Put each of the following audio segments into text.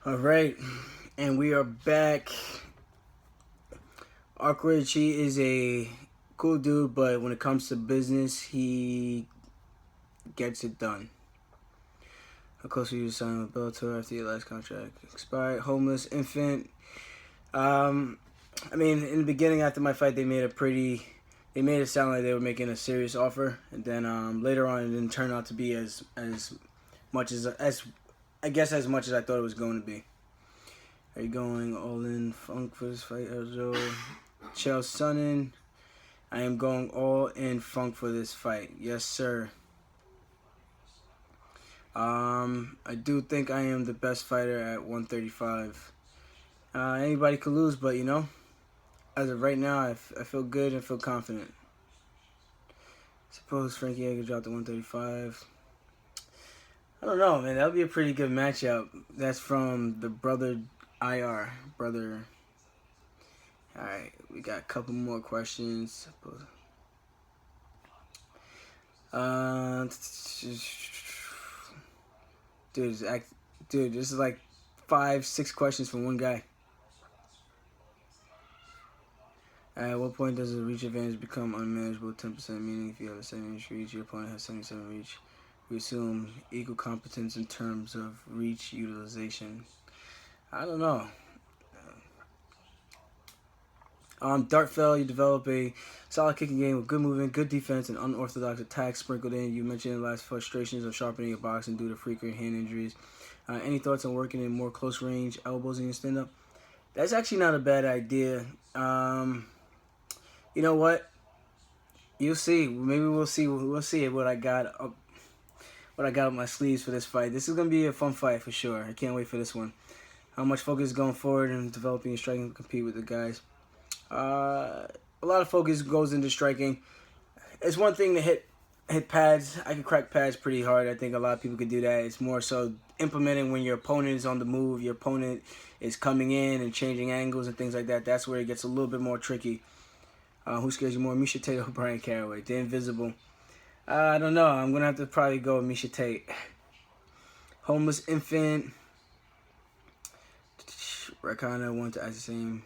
All right, and we are back. Awkward, he is a cool dude, but when it comes to business, he gets it done. How close were you to signing with Bellator after your last contract expired? Homeless infant. I mean, in the beginning after my fight, they made it sound like they were making a serious offer, and then later on, it didn't turn out to be as much as I guess as much as I thought it was going to be. Are you going all in funk for this fight, Eljo? Chael Sonnen. I am going all in funk for this fight. Yes, sir. I do think I am the best fighter at 135. Anybody could lose, but as of right now, I feel good and feel confident. Suppose Frankie Edgar dropped to 135. I don't know, man. That would be a pretty good matchup. That's from the brother IR. Brother. Alright, we got a couple more questions. Dude, this is like 5-6 questions from one guy. At what point does the reach advantage become unmanageable? 10%, meaning if you have a 7-inch reach, your opponent has 77 reach. We assume equal competence in terms of reach utilization. I don't know. Dartfell, you develop a solid kicking game with good movement, good defense, and unorthodox attacks sprinkled in. You mentioned in the last frustrations of sharpening your boxing due to frequent hand injuries. Any thoughts on working in more close range elbows in your stand-up? That's actually not a bad idea. You know what? You'll see. Maybe we'll see. We'll see what I got up my sleeves for this fight. This is gonna be a fun fight for sure. I can't wait for this one. How much focus going forward and developing and striking to compete with the guys? A lot of focus goes into striking. It's one thing to hit pads. I can crack pads pretty hard. I think a lot of people could do that. It's more so implementing when your opponent is on the move, your opponent is coming in and changing angles and things like that. That's where it gets a little bit more tricky. Who scares you more, Misha Tate or Brian Caraway? The Invisible. I don't know. I'm going to have to probably go with Misha Tate. Homeless Infant. Rakana want to ask the same.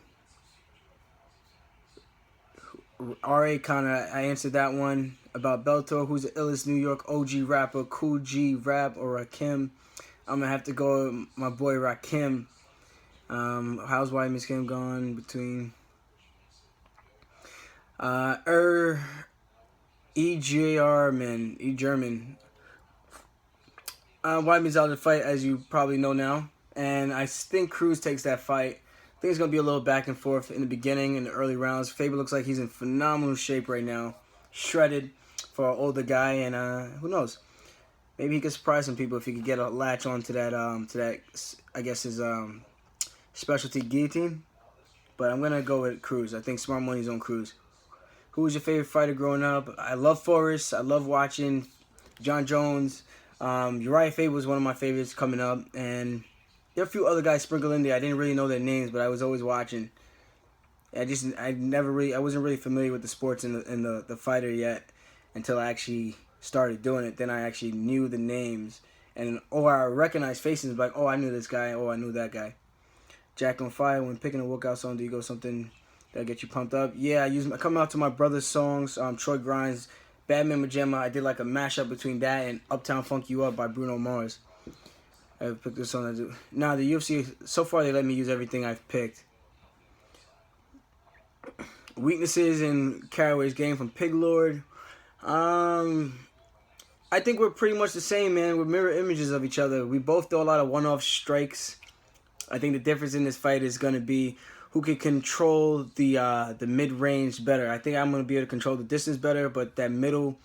R.A. Connor, I answered that one. About Bellator, who's the illest New York OG rapper? Cool G Rap or Rakim? I'm going to have to go with my boy Rakim. How's White Miss Kim gone between... German. Weidman's out of the fight, as you probably know now. And I think Cruz takes that fight. I think it's going to be a little back and forth in the beginning, in the early rounds. Faber looks like he's in phenomenal shape right now. Shredded for an older guy, and who knows? Maybe he could surprise some people if he could get a latch on to that, I guess, his specialty guillotine. But I'm going to go with Cruz. I think smart money's on Cruz. Who was your favorite fighter growing up? I love Forrest. I love watching John Jones. Uriah Faber was one of my favorites coming up. And there are a few other guys sprinkled in there. I didn't really know their names, but I was always watching. I wasn't really familiar with the sports and the fighter yet until I actually started doing it. Then I actually knew the names. Or I recognized faces like, oh, I knew this guy. Oh, I knew that guy. Jack on Fire, when picking a workout song, do you go something that'll get you pumped up? Yeah, I come out to my brother's songs, Troy Grimes, Batman Majema. I did like a mashup between that and Uptown Funk You Up by Bruno Mars. I picked this song. Now, the UFC, so far they let me use everything I've picked. Weaknesses in Caraway's game from Pig Lord. I think we're pretty much the same, man. We're mirror images of each other. We both do a lot of one-off strikes. I think the difference in this fight is going to be who can control the mid-range better. I think I'm going to be able to control the distance better, but that middle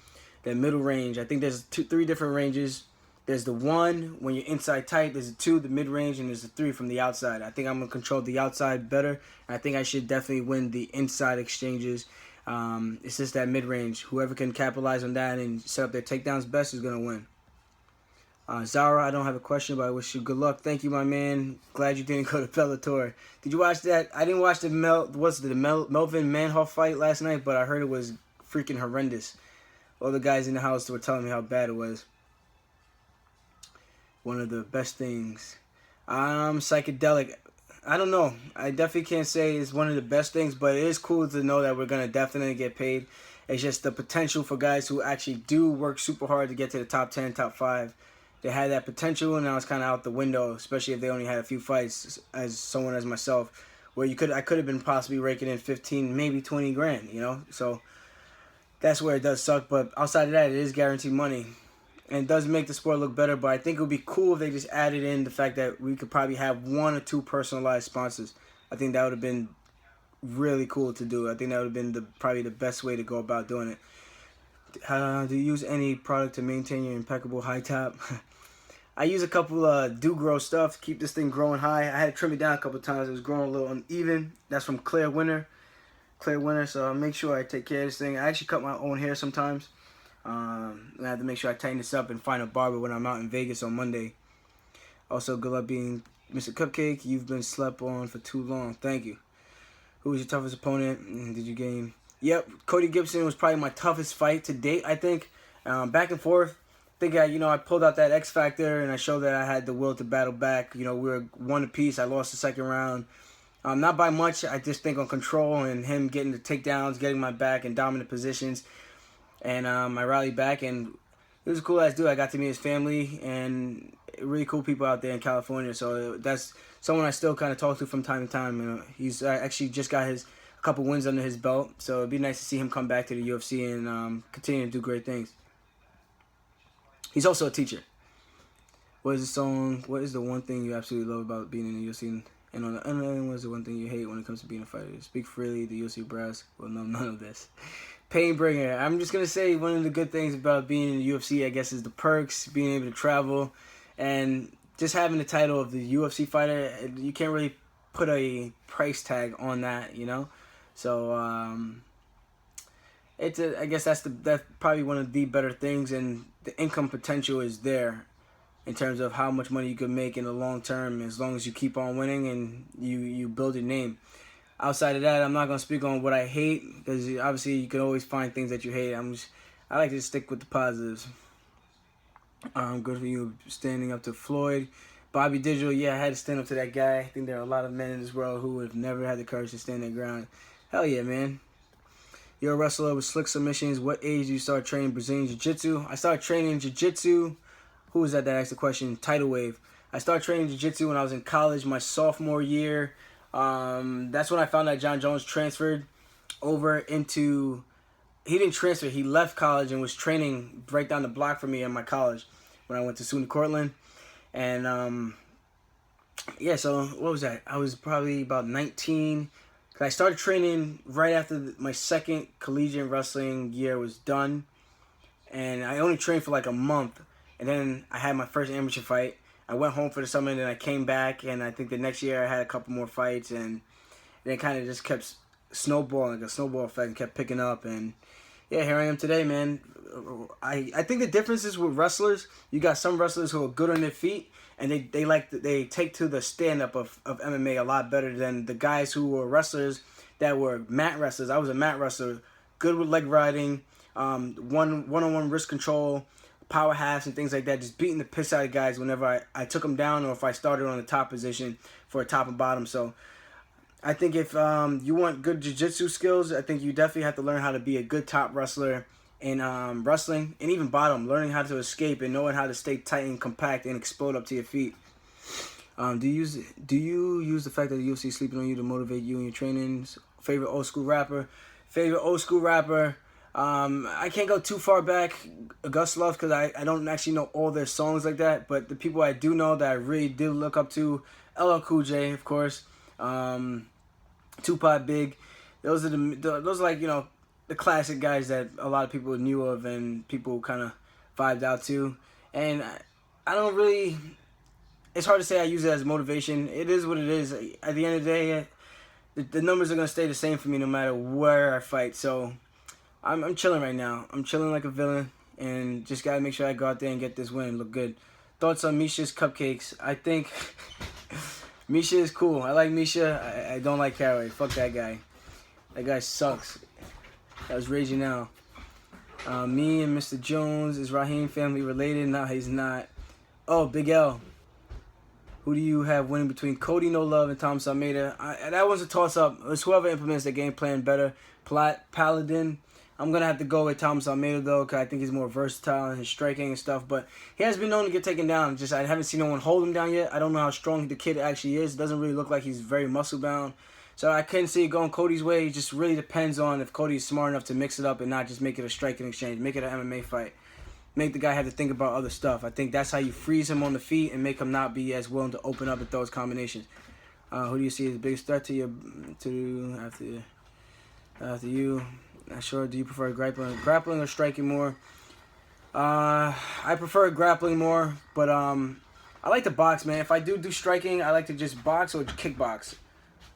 range, I think there's 3 different ranges. There's the 1 when you're inside tight. There's the 2, the mid-range, and there's the 3 from the outside. I think I'm going to control the outside better. I think I should definitely win the inside exchanges. It's just that mid-range. Whoever can capitalize on that and set up their takedowns best is going to win. Zara, I don't have a question, but I wish you good luck. Thank you, my man. Glad you didn't go to Bellator. Did you watch that? I didn't watch the Melvin Manhoff fight last night, but I heard it was freaking horrendous. All the guys in the house were telling me how bad it was. One of the best things. Psychedelic. I don't know. I definitely can't say it's one of the best things, but it is cool to know that we're gonna definitely get paid. It's just the potential for guys who actually do work super hard to get to the top 10, top 5. They had that potential, and now it's kind of out the window, especially if they only had a few fights as someone as myself, where I could have been possibly raking in 15, maybe 20 grand, you know? So that's where it does suck, but outside of that, it is guaranteed money. And it does make the sport look better, but I think it would be cool if they just added in the fact that we could probably have 1 or 2 personalized sponsors. I think that would have been really cool to do. I think that would have been probably the best way to go about doing it. Do you use any product to maintain your impeccable high top? I use a couple do grow stuff to keep this thing growing high. I had to trim it down a couple times. It was growing a little uneven. That's from Clear Winter. So I'll make sure I take care of this thing. I actually cut my own hair sometimes. I have to make sure I tighten this up and find a barber when I'm out in Vegas on Monday. Also, good luck being Mr. Cupcake. You've been slept on for too long. Thank you. Who was your toughest opponent? Did you gain? Yep, Cody Gibson was probably my toughest fight to date, I think. Back and forth. I think I pulled out that X factor and I showed that I had the will to battle back. We were 1 apiece. I lost the second round. Not by much. I just think on control and him getting the takedowns, getting my back in dominant positions. And I rallied back, and it was a cool ass dude. I got to meet his family and really cool people out there in California. So that's someone I still kind of talk to from time to time. He's actually just got a couple wins under his belt. So it'd be nice to see him come back to the UFC and continue to do great things. He's also a teacher. What is the one thing you absolutely love about being in the UFC? And on the other end, what is the one thing you hate when it comes to being a fighter? Speak freely, the UFC brass will know none of this. Painbringer. I'm just going to say one of the good things about being in the UFC, I guess, is the perks, being able to travel, and just having the title of the UFC fighter. You can't really put a price tag on that, So, I guess that's probably one of the better things, and the income potential is there in terms of how much money you can make in the long term as long as you keep on winning and you build your name. Outside of that, I'm not going to speak on what I hate because obviously you can always find things that you hate. I like to stick with the positives. Good for you standing up to Floyd. Bobby Digital, yeah, I had to stand up to that guy. I think there are a lot of men in this world who would have never had the courage to stand their ground. Hell yeah, man. You're a wrestler with slick submissions. What age do you start training Brazilian Jiu-Jitsu? I started training Jiu-Jitsu. Who was that asked the question? Tidal Wave. I started training Jiu-Jitsu when I was in college, my sophomore year. That's when I found out John Jones transferred over into... He didn't transfer. He left college and was training right down the block from me at my college when I went to SUNY Cortland. And, yeah, so what was that? I was probably about 19. I started training right after my second collegiate wrestling year was done. And I only trained for like a month. And then I had my first amateur fight. I went home for the summer and then I came back. And I think the next year I had a couple more fights. And it kind of just kept snowballing, like a snowball effect, and kept picking up. And yeah, here I am today, man. I think the difference is with wrestlers, you got some wrestlers who are good on their feet. And they take to the stand-up of MMA a lot better than the guys who were wrestlers that were mat wrestlers. I was a mat wrestler, good with leg riding, one-on-one wrist control, power halves and things like that, just beating the piss out of guys whenever I took them down or if I started on the top position for a top and bottom. So I think if you want good jiu-jitsu skills, I think you definitely have to learn how to be a good top wrestler in wrestling, and even bottom, learning how to escape and knowing how to stay tight and compact and explode up to your feet. Do you use the fact that the UFC is sleeping on you to motivate you in your trainings? Favorite old school rapper? I can't go too far back, Gus Love, because I don't actually know all their songs like that, but the people I do know that I really did look up to, LL Cool J, of course, Tupac, Big, those are like, the classic guys that a lot of people knew of and people kind of vibed out to. And I don't really... It's hard to say I use it as motivation. It is what it is. At the end of the day, the numbers are going to stay the same for me no matter where I fight. So I'm chilling right now. I'm chilling like a villain and just got to make sure I go out there and get this win, look good. Thoughts on Misha's cupcakes? I think Misha is cool. I like Misha. I don't like Caraway. Fuck that guy. That guy sucks. That was raging now. Me and Mr. Jones, is Raheem family related? No, he's not. Oh, Big L. Who do you have winning between Cody No Love and Thomas Almeida? That one's a toss-up. It's whoever implements the game plan better. Paladin. I'm going to have to go with Thomas Almeida, though, because I think he's more versatile in his striking and stuff. But he has been known to get taken down. Just I haven't seen no one hold him down yet. I don't know how strong the kid actually is. It doesn't really look like he's very muscle-bound. So I couldn't see it going Cody's way. It just really depends on if Cody's smart enough to mix it up and not just make it a striking exchange. Make it an MMA fight. Make the guy have to think about other stuff. I think that's how you freeze him on the feet and make him not be as willing to open up and throw his combinations. Who do you see as the biggest threat to you after you? Not sure. Do you prefer grappling or striking more? I prefer grappling more, but I like to box, man. If I do striking, I like to just box or kickbox.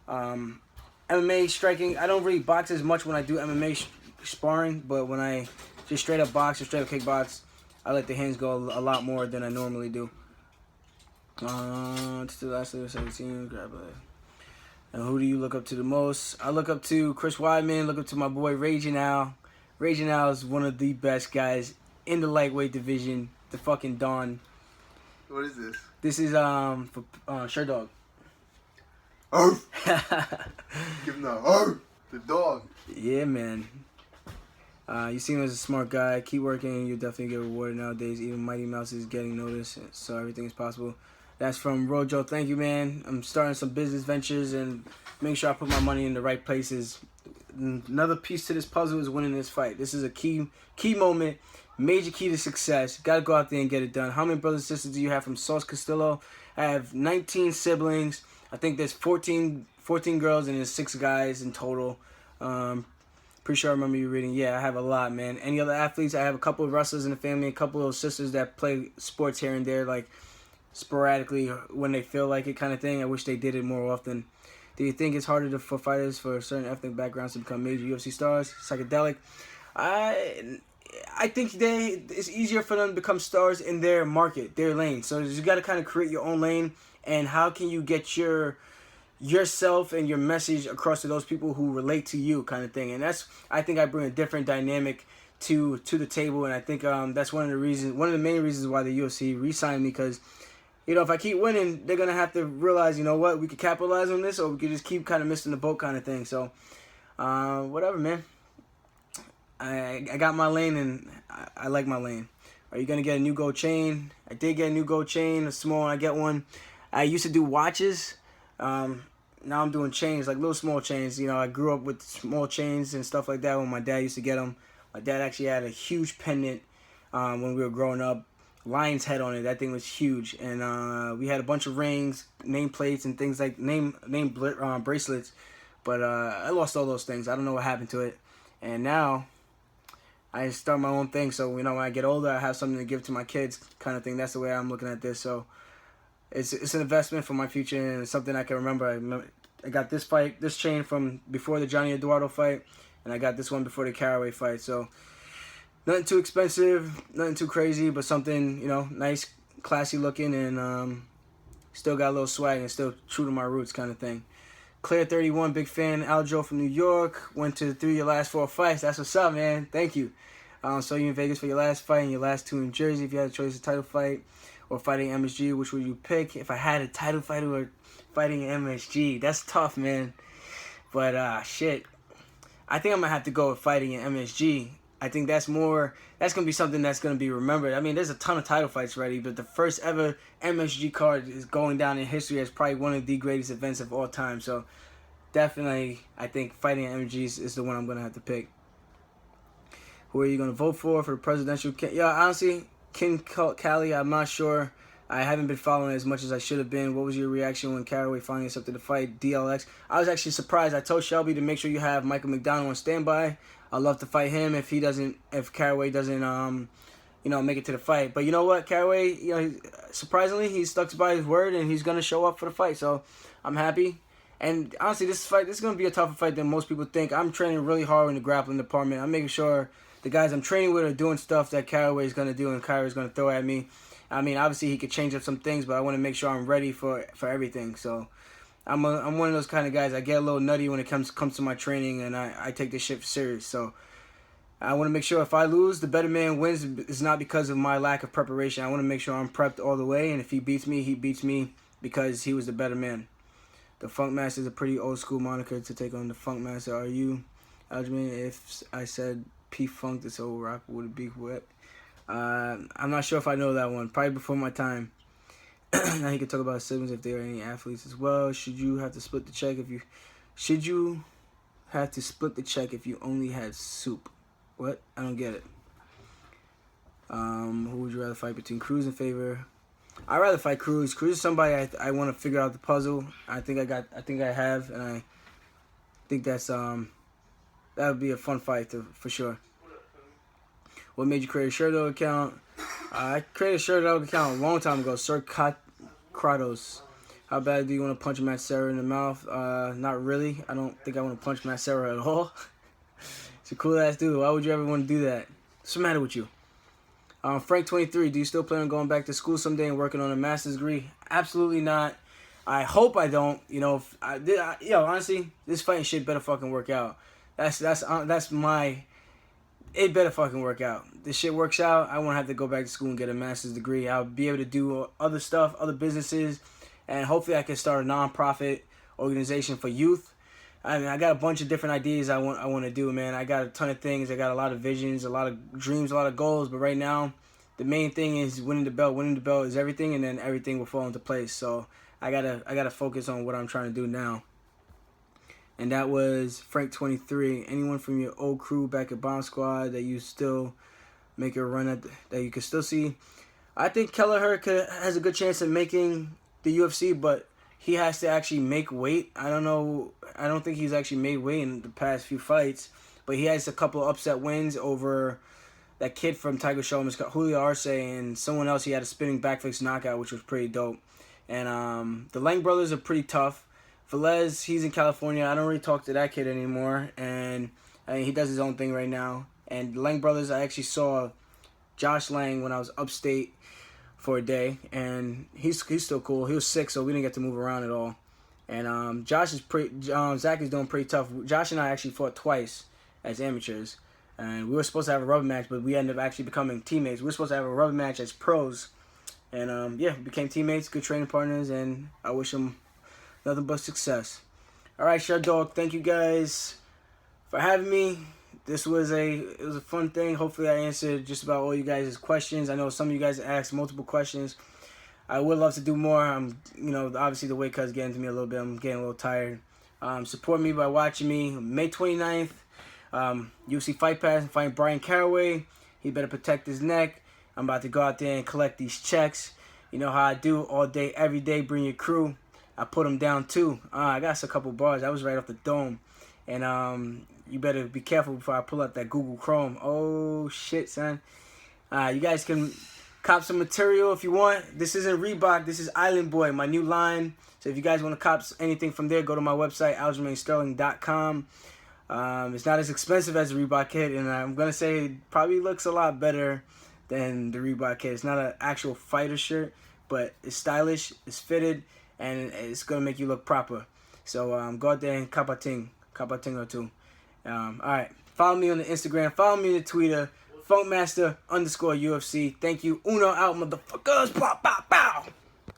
MMA striking, I don't really box as much when I do MMA sparring, but when I just straight up box or straight up kickbox, I let the hands go a lot more than I normally do. To the last of 17, grab a. And who do you look up to the most? I look up to Chris Weidman, look up to my boy Raging Al. Raging Al is one of the best guys in the lightweight division, the fucking Don. What is this? This is for Sherdog. Oh! Give him the dog. Yeah, man. You see him as a smart guy. Keep working, you'll definitely get rewarded nowadays. Even Mighty Mouse is getting noticed, so everything is possible. That's from Rojo. Thank you, man. I'm starting some business ventures and make sure I put my money in the right places. Another piece to this puzzle is winning this fight. This is a key moment, major key to success. Got to go out there and get it done. How many brothers and sisters do you have from Sauce Castillo? I have 19 siblings. I think there's 14 girls and there's 6 guys in total. Pretty sure I remember you reading. Yeah, I have a lot, man. Any other athletes? I have a couple of wrestlers in the family, a couple of sisters that play sports here and there, like sporadically when they feel like it kind of thing. I wish they did it more often. Do you think it's harder for fighters for certain ethnic backgrounds to become major UFC stars? Psychedelic. I think it's easier for them to become stars in their market, their lane. So you got to kind of create your own lane. And how can you get yourself and your message across to those people who relate to you, kind of thing. And I think I bring a different dynamic to the table, and I think that's one of the main reasons why the UFC re-signed me, because if I keep winning, they're gonna have to realize, you know what, we could capitalize on this, or we could just keep kind of missing the boat, kind of thing. So whatever, man. I got my lane, and I like my lane. Are you gonna get a new gold chain? I did get a new gold chain, a small one. I get one. I used to do watches. Now I'm doing chains, like little small chains. I grew up with small chains and stuff like that when my dad used to get them. My dad actually had a huge pendant when we were growing up. Lion's head on it. That thing was huge. And we had a bunch of rings, name plates, and things like name bracelets. But I lost all those things. I don't know what happened to it. And now I start my own thing. So, when I get older, I have something to give to my kids, kind of thing. That's the way I'm looking at this. So it's an investment for my future, and it's something I can remember. I got this chain from before the Johnny Eduardo fight, and I got this one before the Caraway fight. So nothing too expensive, nothing too crazy, but something, nice, classy looking, and still got a little swag and still true to my roots, kind of thing. Claire 31, big fan. Aljo from New York, went to 3 of your last 4 fights. That's what's up, man. Thank you. Saw you in Vegas for your last fight and your last 2 in Jersey. If you had a choice of title fight or fighting MSG, which would you pick? If I had a title fight or fighting MSG, that's tough, man. But shit, I think I'm gonna have to go with fighting in MSG. I think that's gonna be something that's gonna be remembered. I mean, there's a ton of title fights already, but the first ever MSG card is going down in history as probably one of the greatest events of all time. So definitely, I think fighting in MSG is the one I'm gonna have to pick. Who are you gonna vote for the presidential? Yeah, honestly, King Cali, I'm not sure. I haven't been following as much as I should have been. What was your reaction when Caraway finally accepted the fight? DLX. I was actually surprised. I told Shelby to make sure you have Michael McDonald on standby. I'd love to fight him if Caraway doesn't, make it to the fight. But you know what, Caraway, surprisingly, he stuck by his word and he's gonna show up for the fight. So I'm happy. And honestly, this is gonna be a tougher fight than most people think. I'm training really hard in the grappling department. I'm making sure the guys I'm training with are doing stuff that Caraway is gonna do and Caraway's gonna throw at me. I mean, obviously he could change up some things, but I want to make sure I'm ready for everything. So I'm one of those kind of guys. I get a little nutty when it comes to my training, and I take this shit serious. So I want to make sure if I lose, the better man wins. It's not because of my lack of preparation. I want to make sure I'm prepped all the way, and if he beats me, he beats me because he was the better man. The Funk Master is a pretty old school moniker to take on the Funk Master. Are you, Aljamain? If I said P Funk, this old rapper would be what? I'm not sure if I know that one. Probably before my time. Now he could talk about siblings if there are any athletes as well. Should you have to split the check if you? Should you have to split the check if you only had soup? What? I don't get it. Who would you rather fight between Cruz and Favor? I'd rather fight Cruz. Cruz is somebody I want to figure out the puzzle. I think I have, and I think that's that would be a fun fight for sure. What made you create a Sherdog account? I created a Sherdog account a long time ago. Sir Kratos. How bad do you want to punch Matt Serra in the mouth? Not really. I don't think I want to punch Matt Serra at all. He's a cool ass dude. Why would you ever want to do that? What's the matter with you? Frank23, do you still plan on going back to school someday and working on a master's degree? Absolutely not. I hope I don't. You know, honestly, this fighting shit better fucking work out. That's my. It better fucking work out. This shit works out, I won't have to go back to school and get a master's degree. I'll be able to do other stuff, other businesses, and hopefully I can start a non-profit organization for youth. I mean, I got a bunch of different ideas I want to do, man. I got a ton of things. I got a lot of visions, a lot of dreams, a lot of goals. But right now, the main thing is winning the belt. Winning the belt is everything, and then everything will fall into place. So I gotta focus on what I'm trying to do now. And that was Frank23. Anyone from your old crew back at Bomb Squad that you still make a run at, that you can still see? I think Kelleher has a good chance of making the UFC, but he has to actually make weight. I don't know. I don't think he's actually made weight in the past few fights, but he has a couple of upset wins over that kid from Tiger Showman's, Julio Arce, and someone else. He had a spinning backflip knockout, which was pretty dope. And the Lang brothers are pretty tough. Velez, he's in California. I don't really talk to that kid anymore, and I mean, he does his own thing right now. And the Lang brothers, I actually saw Josh Lang when I was upstate for a day, and he's still cool. He was sick, so we didn't get to move around at all. And Zach is doing pretty tough. Josh and I actually fought twice as amateurs, and we were supposed to have a rubber match, but we ended up actually becoming teammates. We were supposed to have a rubber match as pros, and we became teammates, good training partners, and I wish them nothing but success. All right, Sherdog, thank you guys for having me. It was a fun thing. Hopefully I answered just about all you guys' questions. I know some of you guys asked multiple questions. I would love to do more. Obviously the weight cut's getting to me a little bit. I'm getting a little tired. Support me by watching me. May 29th, UFC Fight Pass. I'm fighting Brian Caraway. He better protect his neck. I'm about to go out there and collect these checks. You know how I do all day, every day. Bring your crew. I put them down too. I got a couple bars. That was right off the dome. And you better be careful before I pull out that Google Chrome. Oh shit, son. You guys can cop some material if you want. This isn't Reebok. This is Island Boy, my new line. So if you guys want to cop anything from there, go to my website, aljamainsterling.com. It's not as expensive as the Reebok kit, and I'm going to say it probably looks a lot better than the Reebok kit. It's not an actual fighter shirt, but it's stylish, it's fitted, and it's going to make you look proper. So go out there and cop a thing or two. Alright, follow me on the Instagram, follow me on the Twitter, Funkmaster_UFC. Thank you. Uno out, motherfuckers. Pow, pow, pow.